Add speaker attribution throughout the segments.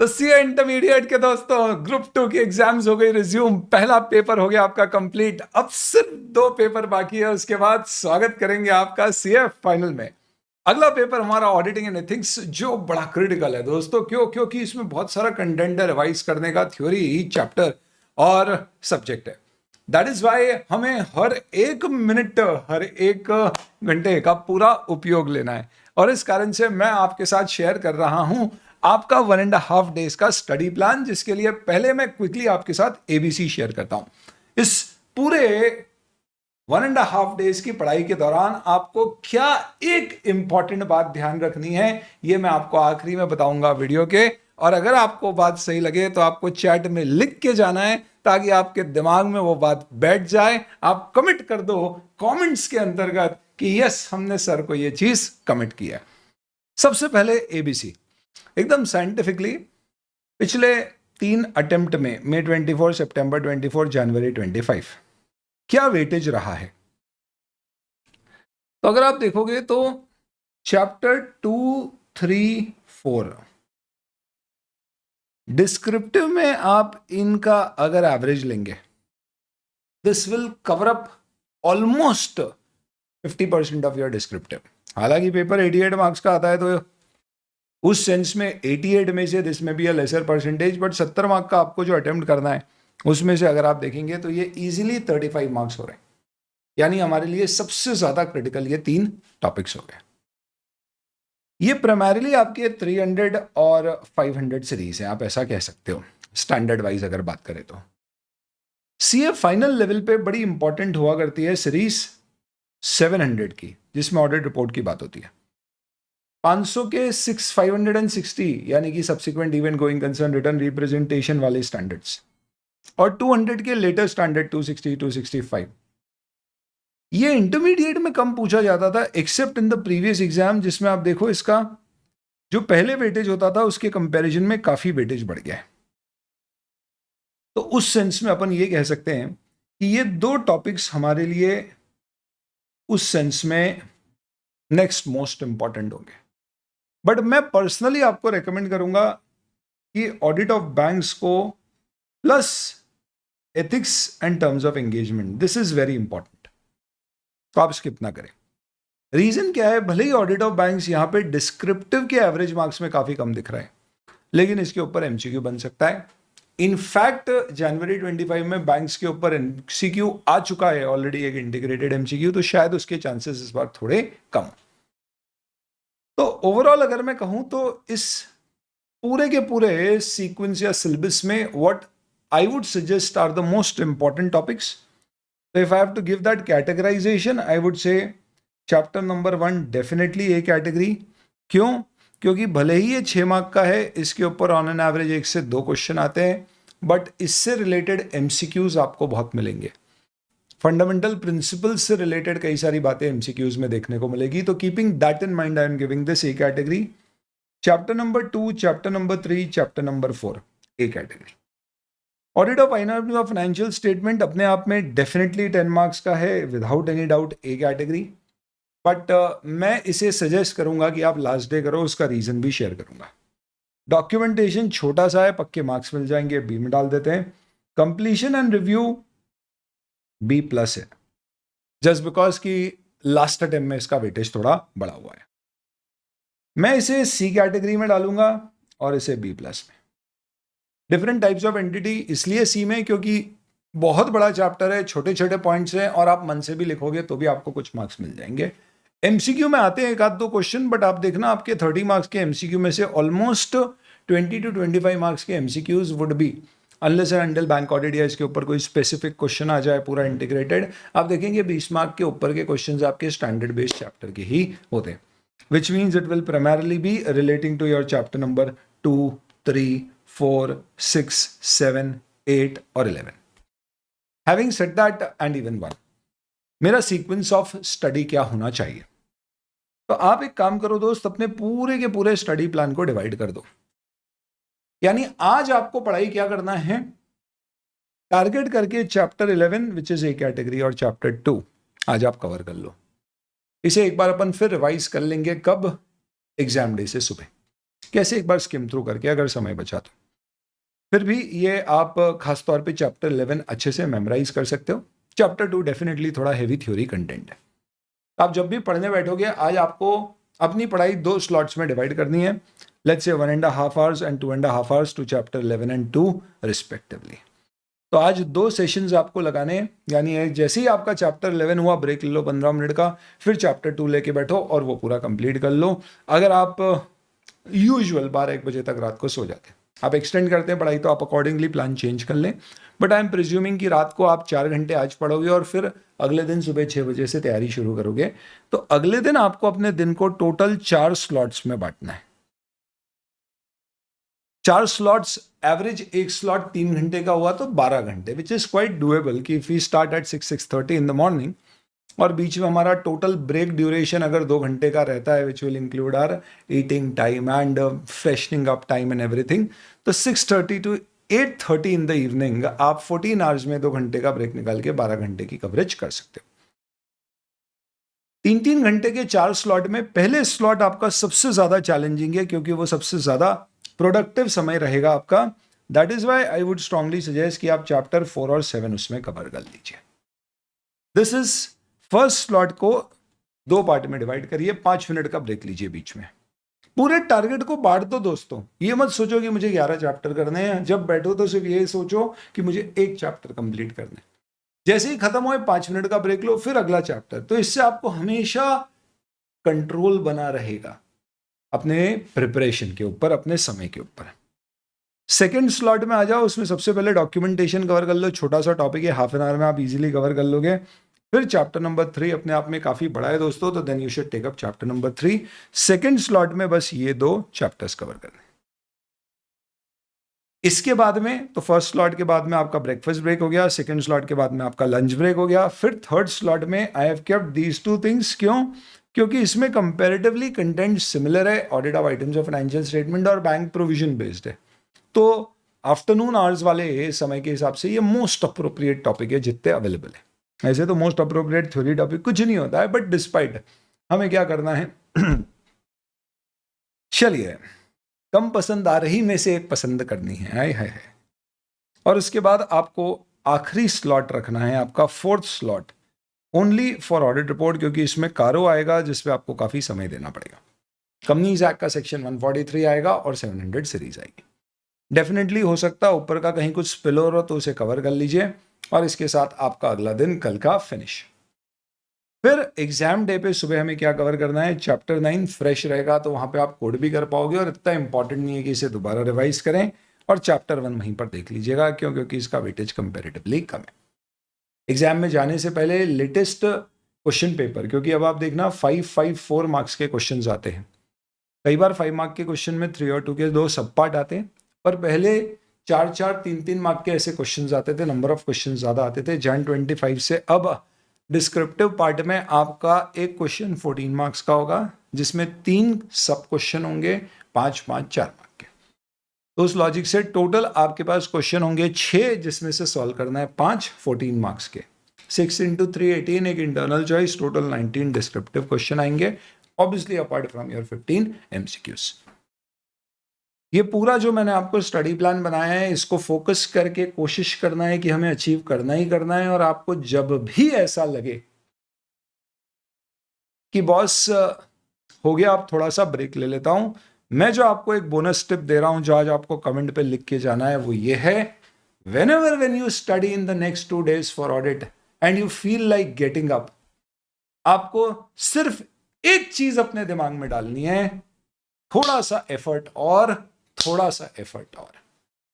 Speaker 1: तो CA intermediate के दोस्तों ग्रुप 2 की एग्जाम्स हो गई रिज्यूम, पहला पेपर हो गया आपका कंप्लीट। अब सिर्फ 2 पेपर बाकी है, उसके बाद स्वागत करेंगे आपका सीए फाइनल में। अगला पेपर हमारा ऑडिटिंग एंड एथिक्स, जो बड़ा क्रिटिकल है दोस्तों। क्योंकि इसमें बहुत सारा कंटेंट है रिवाइज करने का, थ्योरी, चैप्टर और सब्जेक्ट है। दैट इज वाई हमें हर एक मिनट, हर एक घंटे का पूरा उपयोग लेना है, और इस कारण से मैं आपके साथ शेयर कर रहा हूं आपका 1.5 डेज का स्टडी प्लान, जिसके लिए पहले मैं क्विकली आपके साथ एबीसी शेयर करता हूं। इस पूरे 1.5 डेज की पढ़ाई के दौरान आपको क्या एक इंपॉर्टेंट बात ध्यान रखनी है, यह मैं आपको आखिरी में बताऊंगा वीडियो के। और अगर आपको बात सही लगे तो आपको चैट में लिख के जाना है, ताकि आपके दिमाग में वो बात बैठ जाए। आप कमिट कर दो कमेंट्स के अंतर्गत कि यस, हमने सर को ये चीज कमिट किया। सबसे पहले एबीसी एकदम साइंटिफिकली पिछले 3 अटेम्प्ट में, मई 24, सितंबर 24, जनवरी 25, क्या वेटेज रहा है। तो अगर आप देखोगे तो चैप्टर 2, 3, 4 डिस्क्रिप्टिव में आप इनका अगर एवरेज लेंगे, this will cover up almost 50% of your descriptive. हालांकि पेपर 88 मार्क्स का आता है, तो उस सेंस में 88 में से दिस में भी a lesser percentage, but 70 mark का आपको जो अटेम्प्ट करना है उसमें से अगर आप देखेंगे तो ये इजीली 35 मार्क्स हो रहे हैं। यानी हमारे लिए सबसे ज्यादा क्रिटिकल ये 3 टॉपिक्स हो गए। ये प्राइमरीली आपके 300 और 500 सीरीज है, आप ऐसा कह सकते हो स्टैंडर्ड वाइज अगर बात करें तो। सीए फाइनल लेवल पे बड़ी इंपॉर्टेंट हुआ करती है सीरीज 700 की, जिसमें ऑडिट रिपोर्ट की बात होती है। 500 के 560 यानी कि subsequent event going concern written representation वाले स्टैंडर्ड्स, और 200 के लेटर स्टैंडर्ड 260, 265। ये इंटरमीडिएट में कम पूछा जाता था, accept in the previous exam, जिसमें आप देखो इसका जो पहले वेटेज होता था उसके कंपैरिजन में काफी वेटेज बढ़ गया है। तो उस सेंस में अपन ये कह सकते हैं कि ये 2 टॉपिक्स हमारे लिए उस सेंस में नेक्स्ट मोस्ट इंपॉर्टेंट होंगे। बट मैं पर्सनली आपको रेकमेंड करूंगा कि ऑडिट ऑफ बैंक्स को plus ethics and terms of engagement, this is very important, तो आप स्किप ना करें। रीजन क्या है, भले ही ऑडिट ऑफ बैंक्स यहां पे डिस्क्रिप्टिव के एवरेज मार्क्स में काफी कम दिख रहा है, लेकिन इसके ऊपर एमसीक्यू बन सकता है। इनफैक्ट जनवरी 25 में बैंक्स के ऊपर एमसीक्यू आ चुका है ऑलरेडी, एक इंटीग्रेटेड एमसीक्यू, तो शायद उसके चांसेस इस बार थोड़े कम। तो ओवरऑल अगर मैं कहूं तो इस पूरे के पूरे सीक्वेंस या सिलेबस में what I would suggest are the most important topics. So if I have to give that categorization, I would say chapter number 1 definitely A category। क्यों? क्योंकि भले ही ये 6 मार्क का है, इसके ऊपर ऑन एन एवरेज 1 से 2 क्वेश्चन आते हैं, बट इससे रिलेटेड एमसीक्यूज आपको बहुत मिलेंगे। फंडामेंटल प्रिंसिपल्स से रिलेटेड कई सारी बातें एमसीक्यूज में देखने को मिलेगी। तो keeping that in mind I am giving this A category. Chapter number 2, chapter number 3, chapter number 4 A category. Audit of financial statement अपने आप में डेफिनेटली 10 मार्क्स का है, without any doubt A category. But मैं इसे सजेस्ट करूंगा कि आप लास्ट डे करो, उसका रीजन भी शेयर करूंगा। डॉक्यूमेंटेशन छोटा सा है, पक्के मार्क्स मिल जाएंगे, बी में डाल देते हैं। Completion and review B plus है, जस्ट बिकॉज कि लास्ट अटेम्प्ट में इसका वेटेज थोड़ा बड़ा हुआ है। मैं इसे सी कैटेगरी में डालूंगा और इसे बी प्लस में। डिफरेंट टाइप्स ऑफ एंटिटी इसलिए सी में क्योंकि बहुत बड़ा चैप्टर है, छोटे छोटे पॉइंट्स हैं, और आप मन से भी लिखोगे तो भी आपको कुछ मार्क्स मिल जाएंगे। एमसीक्यू में आते हैं 1-2 क्वेश्चन, बट आप देखना आपके 30 मार्क्स के एमसीक्यू में से ऑलमोस्ट 20 to 25 मार्क्स के MCQs would be, unless and until bank audit या इसके ऊपर कोई स्पेसिफिक क्वेश्चन आ जाए पूरा इंटीग्रेटेड, आप देखेंगे 20 मार्क के ऊपर के क्वेश्चन आपके स्टैंडर्ड बेस्ड चैप्टर के ही होते हैं, which means it will primarily be relating to your chapter number 2, 3, 4, 6, 7, 8 और 11। Having said that and even 1, मेरा सीक्वेंस ऑफ स्टडी क्या होना चाहिए? तो आप एक काम करो दोस्त, अपने पूरे के पूरे स्टडी प्लान को डिवाइड कर दो। यानी आज आपको पढ़ाई क्या करना है, टारगेट करके chapter 11 which is A category और चैप्टर 2 आज आप कवर कर लो। इसे एक बार अपन फिर रिवाइज कर लेंगे, कब? एग्जाम डे से सुबह। कैसे एक बार स्किम थ्रू करके अगर समय बचा तो। फिर भी ये आप खास तौर पे चैप्टर 11 अच्छे से मेमोराइज कर सकते हो। चैप्टर 2 डेफिनेटली थोड़ा हेवी थ्योरी कंटेंट है। आप जब भी पढ़ने बैठोगे, आज आपको अपनी पढ़ाई 2 स्लॉट्स में डिवाइड करनी है। Let's say 1.5 hours and 2.5 hours to chapter 11 and 2 respectively. तो आज 2 सेशंस आपको लगाने, यानी जैसे ही आपका चैप्टर 11 हुआ ब्रेक ले लो 15 मिनट का, फिर चैप्टर 2 लेके बैठो और वो पूरा कंप्लीट कर लो। अगर आप यूजुअल 12-1 बजे तक रात को सो जाते हैं, आप एक्सटेंड करते हैं पढ़ाई, तो आप अकॉर्डिंगली प्लान चेंज कर लें। बट आई एम प्रिज्यूमिंग कि रात को आप 4 घंटे आज पढ़ोगे और फिर अगले दिन सुबह 6 बजे से तैयारी शुरू करोगे, तो अगले दिन आपको अपने दिन को टोटल 4 स्लॉट्स में बांटना है। 4 स्लॉट्स, एवरेज एक स्लॉट 3 घंटे का हुआ तो 12 घंटे, विच इज क्वाइट डूएबल कि if we start at 6:30 in the morning और बीच में हमारा टोटल ब्रेक ड्यूरेशन अगर 2 घंटे का रहता है, which will include hour eating time and freshening up time and everything, तो 6:30 to 8:30 इन द इवनिंग आप 14 आवर्स में 2 घंटे का ब्रेक निकाल के 12 घंटे की कवरेज कर सकते हो। 3-3 घंटे के 4 स्लॉट में पहले स्लॉट आपका सबसे ज्यादा चैलेंजिंग है, क्योंकि वो सबसे ज्यादा प्रोडक्टिव समय रहेगा आपका। That is why I would strongly suggest कि आप चैप्टर 4 और 7 उसमें कवर कर लीजिए। दिस इज फर्स्ट स्लॉट को 2 पार्ट में डिवाइड करिए, 5 मिनट का ब्रेक लीजिए बीच में। पूरे टारगेट को बांट दो दोस्तों, ये मत सोचो कि मुझे 11 चैप्टर करने हैं। जब बैठो तो सिर्फ ये सोचो कि मुझे 1 चैप्टर कंप्लीट करना है। जैसे ही खत्म हो 5 मिनट का ब्रेक लो, फिर अगला चैप्टर। तो इससे आपको हमेशा कंट्रोल बना रहेगा अपने प्रिपरेशन के ऊपर, अपने समय के ऊपर। सेकेंड स्लॉट में आ जाओ, उसमें सबसे पहले डॉक्यूमेंटेशन कवर कर लो। छोटा सा टॉपिक है, हाफ एन आवर में आप इजीली कवर कर लोगे। फिर चैप्टर नंबर 3 अपने आप में काफी बड़ा है दोस्तों, तो then you should take up chapter number 3। Second slot में बस ये 2 चैप्टर्स कवर करने। इसके बाद में तो फर्स्ट स्लॉट के बाद में आपका ब्रेकफास्ट ब्रेक हो गया, सेकेंड स्लॉट के बाद में आपका लंच ब्रेक हो गया। फिर थर्ड स्लॉट में I have kept these 2 things. क्यों? क्योंकि इसमें कंपैरेटिवली कंटेंट सिमिलर है, audit of items of financial statement और बैंक प्रोविजन बेस्ड है। तो आफ्टरनून आवर्स वाले समय के हिसाब से ये मोस्ट अप्रोप्रिएट टॉपिक है जितने अवेलेबल है। ऐसे तो मोस्ट अप्रोप्रिएट थ्योरी टॉपिक कुछ नहीं होता है, बट डिस्पाइट हमें क्या करना है चलिए, कम पसंद आ रही में से एक पसंद करनी है। हाय हाय। और उसके बाद आपको आखिरी स्लॉट रखना है आपका 4th slot, only for audit report, क्योंकि इसमें कारो आएगा जिसपे आपको काफी समय देना पड़ेगा। कंपनीज एक्ट का सेक्शन 143 आएगा और 700 सीरीज आएगी। डेफिनेटली हो सकता है ऊपर का कहीं कुछ स्पिल ओवर हो तो उसे कवर कर लीजिए, और इसके साथ आपका अगला दिन कल का फिनिश। फिर एग्जाम डे पे सुबह हमें क्या कवर करना है? चैप्टर 9 फ्रेश रहेगा, तो वहां पे आप कोड भी कर पाओगे और इतना इंपॉर्टेंट नहीं है कि इसे दोबारा रिवाइज करें। और चैप्टर 1 वहीं पर देख लीजिएगा, क्यों? क्योंकि इसका वेटेज कंपेरेटिवली कम है। एग्जाम में जाने से पहले लेटेस्ट क्वेश्चन पेपर, क्योंकि अब आप देखना 5-5-4 मार्क्स के क्वेश्चन आते हैं। कई बार 5 मार्क के क्वेश्चन में 3 और 2 के 2 सब पार्ट आते हैं, पर पहले 4-4, 3-3 मार्क के ऐसे क्वेश्चन आते थे, नंबर ऑफ क्वेश्चन ज्यादा आते थे। जैन 25 से अब डिस्क्रिप्टिव पार्ट में आपका एक क्वेश्चन 14 मार्क्स का होगा, जिसमें 3 सब क्वेश्चन होंगे, 5-5 4 मार्क के। तो उस लॉजिक से टोटल आपके पास क्वेश्चन होंगे 6, जिसमें से सॉल्व करना है 5 14 मार्क्स के। 6 × 3 18, एक internal choice, total 19 descriptive question आएंगे, obviously apart from your 15 MCQs। ये पूरा जो मैंने आपको स्टडी प्लान बनाया है, इसको फोकस करके कोशिश करना है कि हमें अचीव करना ही करना है। और आपको जब भी ऐसा लगे कि बॉस हो गया, आप थोड़ा सा ब्रेक ले लेता हूं, मैं जो आपको एक बोनस टिप दे रहा हूं, जो आज आपको कमेंट पे लिख के जाना है, वो ये है, when you study in the next 2 days for audit and you feel like getting up, आपको सिर्फ एक चीज अपने दिमाग में डालनी है, थोड़ा सा एफर्ट और, थोड़ा सा एफर्ट और।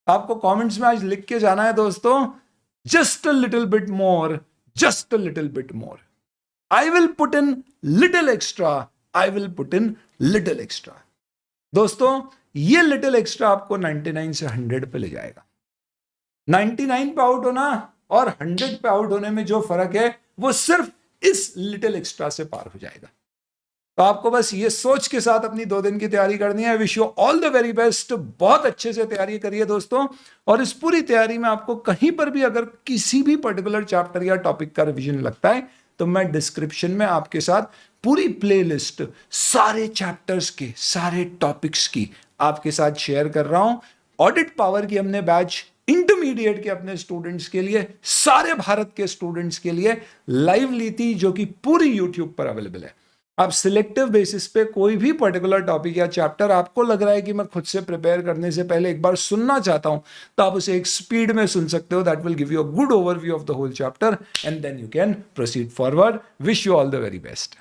Speaker 1: आपको कमेंट्स में आज लिख के जाना है दोस्तों, just a little bit more, just a little bit more, I will put in little extra, I will put in little extra. दोस्तों ये लिटिल एक्स्ट्रा आपको 99 से 100 पे ले जाएगा। 99 पे आउट होना और 100 पे आउट होने में जो फर्क है, वो सिर्फ इस लिटिल एक्स्ट्रा से पार हो जाएगा। तो आपको बस ये सोच के साथ अपनी 2 दिन की तैयारी करनी है। Wish you all the very best. बहुत अच्छे से तैयारी करिए दोस्तों, और इस पूरी तैयारी में आपको कहीं पर भी अगर किसी भी पर्टिकुलर चैप्टर या टॉपिक का रिवीजन लगता है, तो मैं डिस्क्रिप्शन में आपके साथ पूरी प्लेलिस्ट सारे चैप्टर्स के, सारे टॉपिक्स की आपके साथ शेयर कर रहा हूं। ऑडिट पावर की हमने बैच इंटरमीडिएट के अपने स्टूडेंट्स के लिए, सारे भारत के स्टूडेंट्स के लिए लाइव ली थी, जो कि पूरी यूट्यूब पर अवेलेबल है। आप सिलेक्टिव बेसिस पे कोई भी पर्टिकुलर टॉपिक या चैप्टर आपको लग रहा है कि मैं खुद से प्रिपेयर करने से पहले एक बार सुनना चाहता हूं, तो आप उसे एक स्पीड में सुन सकते हो। That will give you a good overview of the whole chapter and then you can proceed forward. Wish you all the very best.